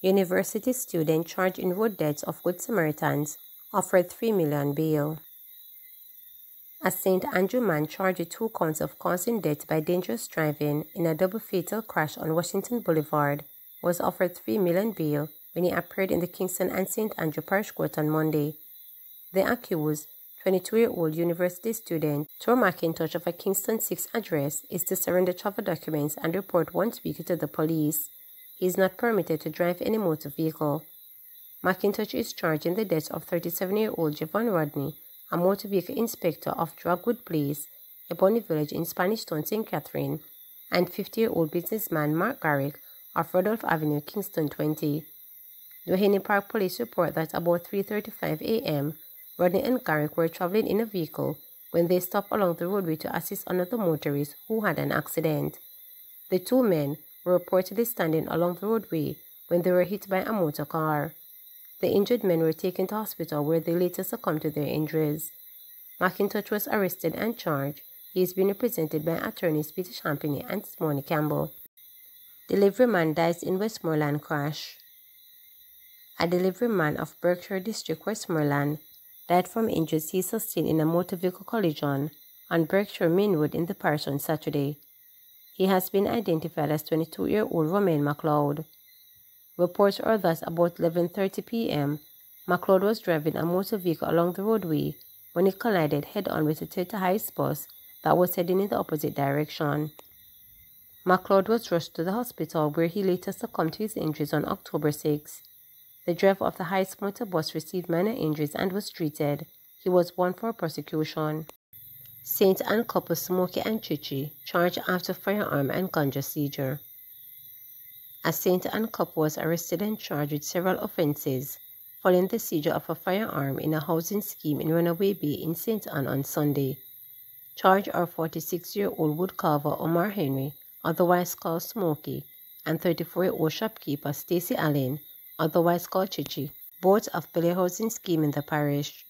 University student charged in road deaths of Good Samaritans offered $3 million bail. A St. Andrew man charged with 2 counts of causing death by dangerous driving in a double fatal crash on Washington Boulevard was offered $3 million bail when he appeared in the Kingston and St. Andrew Parish Court on Monday. The accused, 22-year-old university student Tor McIntosh of a Kingston 6 address, is to surrender travel documents and report once weekly to the police. He is not permitted to drive any motor vehicle. McIntosh is charged in the death of 37-year-old Javon Rodney, a motor vehicle inspector of Dragwood Place, Ebony Village in Spanish Town, St. Catherine, and 50-year-old businessman Mark Garrick of Rodolph Avenue, Kingston 20. Doheny Park Police report that about 3:35 a.m., Rodney and Garrick were traveling in a vehicle when they stopped along the roadway to assist another motorist who had an accident. The 2 men were reportedly standing along the roadway when they were hit by a motor car. The injured men were taken to hospital where they later succumbed to their injuries. McIntosh was arrested and charged. He is being represented by attorneys Peter Champagny and Simone Campbell. Delivery man dies in Westmoorland crash. A delivery man of Berkshire District, Westmoorland, died from injuries he sustained in a motor vehicle collision on Berkshire Main Road in the parish on Saturday. He has been identified as 22-year-old Romain MacLeod. Reports are that about 11:30 p.m., MacLeod was driving a motor vehicle along the roadway when he collided head-on with a Toyota Hiace bus that was heading in the opposite direction. MacLeod was rushed to the hospital where he later succumbed to his injuries on October 6. The driver of the Hiace motor bus received minor injuries and was treated. He was warned for prosecution. St. Anne couple Smokey and Chichi charged after firearm and ganja seizure. A St. Anne couple was arrested and charged with several offences following the seizure of a firearm in a housing scheme in Runaway Bay in St. Anne on Sunday. Charged are 46-year-old woodcarver Omar Henry, otherwise called Smokey, and 34-year-old shopkeeper Stacey Allen, otherwise called Chichi, both of Billy housing scheme in the parish.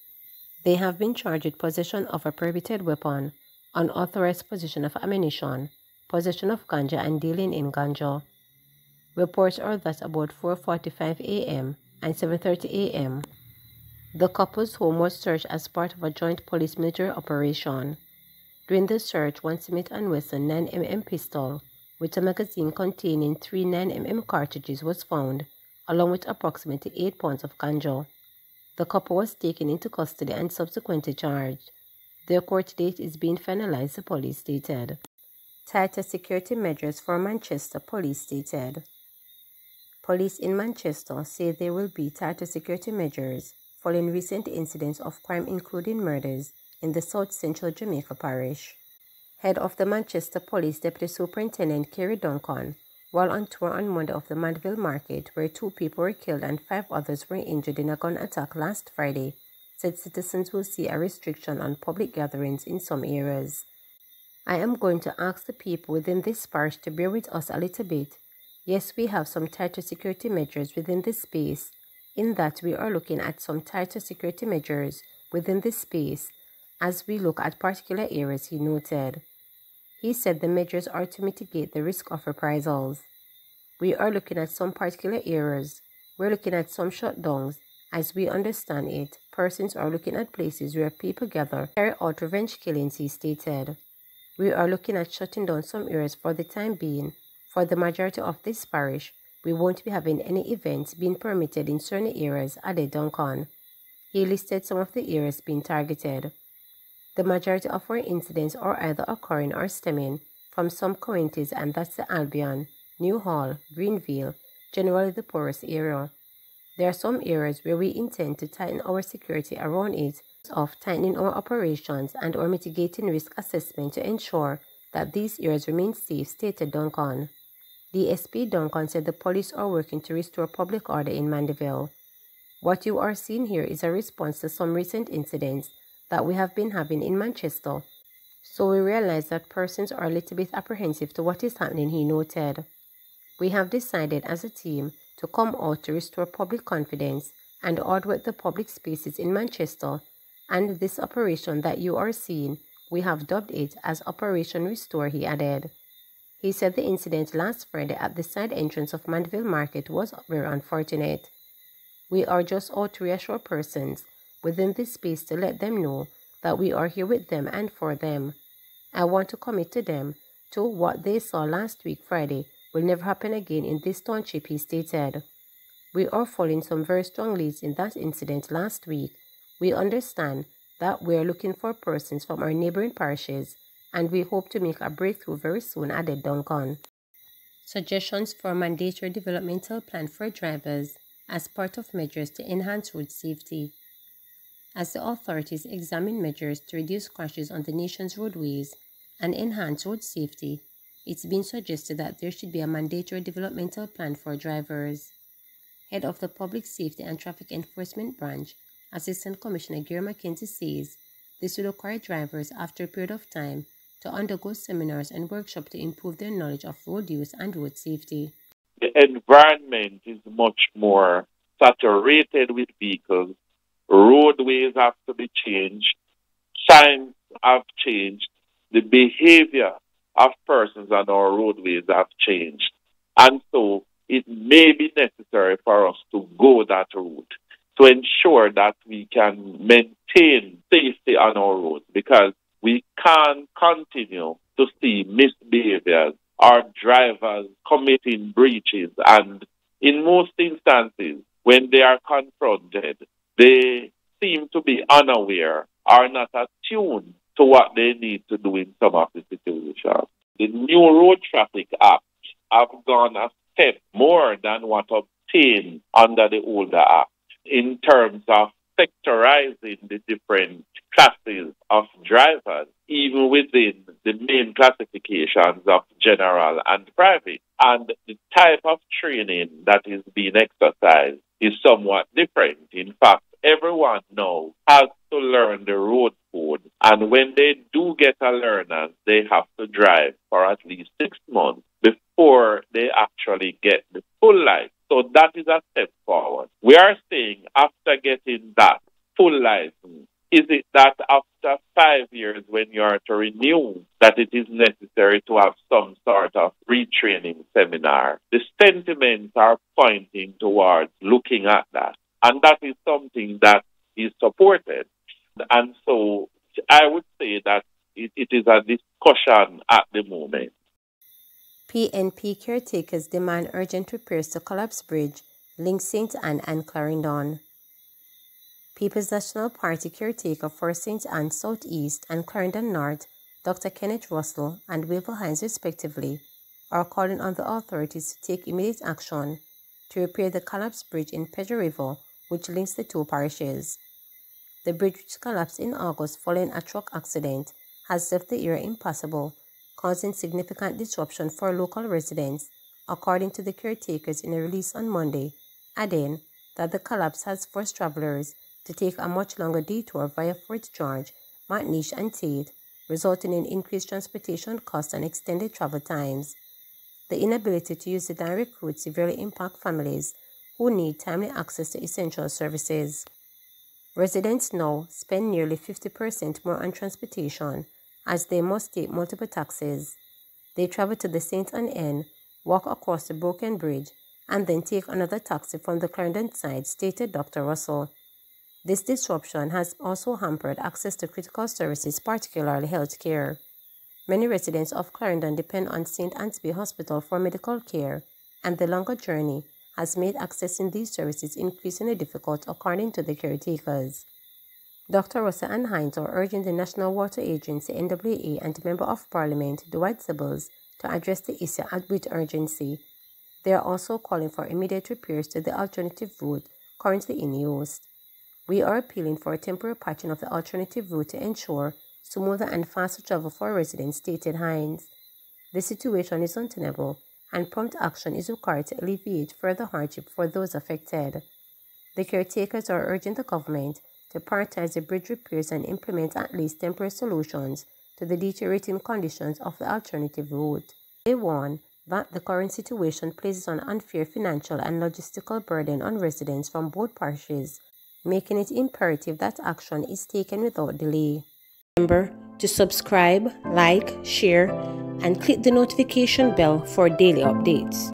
They have been charged with possession of a prohibited weapon, unauthorized possession of ammunition, possession of ganja and dealing in ganja. Reports are that about 4:45 a.m. and 7:30 a.m., the couple's home was searched as part of a joint police military operation. During the search, one Smith & Wesson 9mm pistol with a magazine containing 3 9mm cartridges was found, along with approximately 8 pounds of ganja. The couple was taken into custody and subsequently charged. Their court date is being finalized, the police stated. Tighter security measures for Manchester, police stated. Police in Manchester say there will be tighter security measures following recent incidents of crime including murders in the South Central Jamaica parish. Head of the Manchester Police Deputy Superintendent Kerry Duncan, while on tour on Monday of the Mandeville Market, where 2 people were killed and 5 others were injured in a gun attack last Friday, said citizens will see a restriction on public gatherings in some areas. I am going to ask the people within this parish to bear with us a little bit. Yes, we have some tighter security measures within this space, in that we are looking at some tighter security measures within this space as we look at particular areas, he noted. He said the measures are to mitigate the risk of reprisals. We are looking at some particular areas. We're looking at some shutdowns. As we understand it, persons are looking at places where people gather, carry out revenge killings, he stated. We are looking at shutting down some areas for the time being. For the majority of this parish, we won't be having any events being permitted in certain areas, added Duncan. He listed some of the areas being targeted. The majority of our incidents are either occurring or stemming from some counties, and that's the Albion, New Hall, Greenville, generally the poorest area. There are some areas where we intend to tighten our security around it, of tightening our operations and or mitigating risk assessment to ensure that these areas remain safe, stated Duncan. DSP Duncan said the police are working to restore public order in Mandeville. What you are seeing here is a response to some recent incidents that we have been having in Manchester, so we realize that persons are a little bit apprehensive to what is happening, he noted. We have decided as a team to come out to restore public confidence and order with the public spaces in Manchester, and this operation that you are seeing, we have dubbed it as Operation Restore, he added. He said the incident last Friday at the side entrance of Mandeville Market was very unfortunate. We are just out to reassure persons within this space to let them know that we are here with them and for them. I want to commit to them to what they saw last week Friday will never happen again in this township, he stated. We are following some very strong leads in that incident last week. We understand that we are looking for persons from our neighboring parishes, and we hope to make a breakthrough very soon, added Duncan. Suggestions for a mandatory developmental plan for drivers as part of measures to enhance road safety. As the authorities examine measures to reduce crashes on the nation's roadways and enhance road safety, it's been suggested that there should be a mandatory developmental plan for drivers. Head of the Public Safety and Traffic Enforcement Branch, Assistant Commissioner Gary McKenzie says this will require drivers after a period of time to undergo seminars and workshops to improve their knowledge of road use and road safety. The environment is much more saturated with vehicles. Roadways have to be changed. Signs have changed. The behavior of persons on our roadways have changed. And so it may be necessary for us to go that route to ensure that we can maintain safety on our roads, because we can't continue to see misbehaviors or drivers committing breaches. And in most instances, when they are confronted, they seem to be unaware or not attuned to what they need to do in some of the situations. The new Road Traffic Act have gone a step more than what obtained under the older Act in terms of sectorizing the different classes of drivers, even within the main classifications of general and private. And the type of training that is being exercised is somewhat different. In fact, everyone now has to learn the road code, and when they do get a learner, they have to drive for at least 6 months before they actually get the full license. So that is a step forward. We are saying after getting that full license, is it that after 5 years when you are to renew that it is necessary to have some sort of retraining seminar? The sentiments are pointing towards looking at that. And that is something that is supported. And so I would say that it is a discussion at the moment. PNP caretakers demand urgent repairs to collapse bridge link St. Anne and Clarendon. People's National Party caretaker for St. Anne South East and Clarendon North, Dr. Kenneth Russell and Wilbur Hines respectively, are calling on the authorities to take immediate action to repair the collapsed bridge in Pedro River, which links the two parishes. The bridge, which collapsed in August following a truck accident, has left the area impassable, causing significant disruption for local residents, according to the caretakers in a release on Monday, adding that the collapse has forced travelers to take a much longer detour via Fort George, McNeish and Tate, resulting in increased transportation costs and extended travel times. The inability to use the direct route severely impacts families who need timely access to essential services. Residents now spend nearly 50% more on transportation as they must take multiple taxis. They travel to the St. Anne End, walk across the broken bridge, and then take another taxi from the Clarendon side, stated Dr. Russell. This disruption has also hampered access to critical services, particularly health care. Many residents of Clarendon depend on St. Anne's Bay Hospital for medical care, and the longer journey has made accessing these services increasingly difficult, according to the caretakers. Dr. Russell and Hines are urging the National Water Agency, NWA, and Member of Parliament, Dwight Sibbles, to address the issue with urgency. They are also calling for immediate repairs to the alternative route currently in use. We are appealing for a temporary patching of the alternative route to ensure smoother and faster travel for residents, stated Hines. The situation is untenable, and prompt action is required to alleviate further hardship for those affected. The caretakers are urging the government to prioritize the bridge repairs and implement at least temporary solutions to the deteriorating conditions of the alternative route. They warn that the current situation places an unfair financial and logistical burden on residents from both parishes, making it imperative that action is taken without delay. Remember to subscribe, like, share, and click the notification bell for daily updates.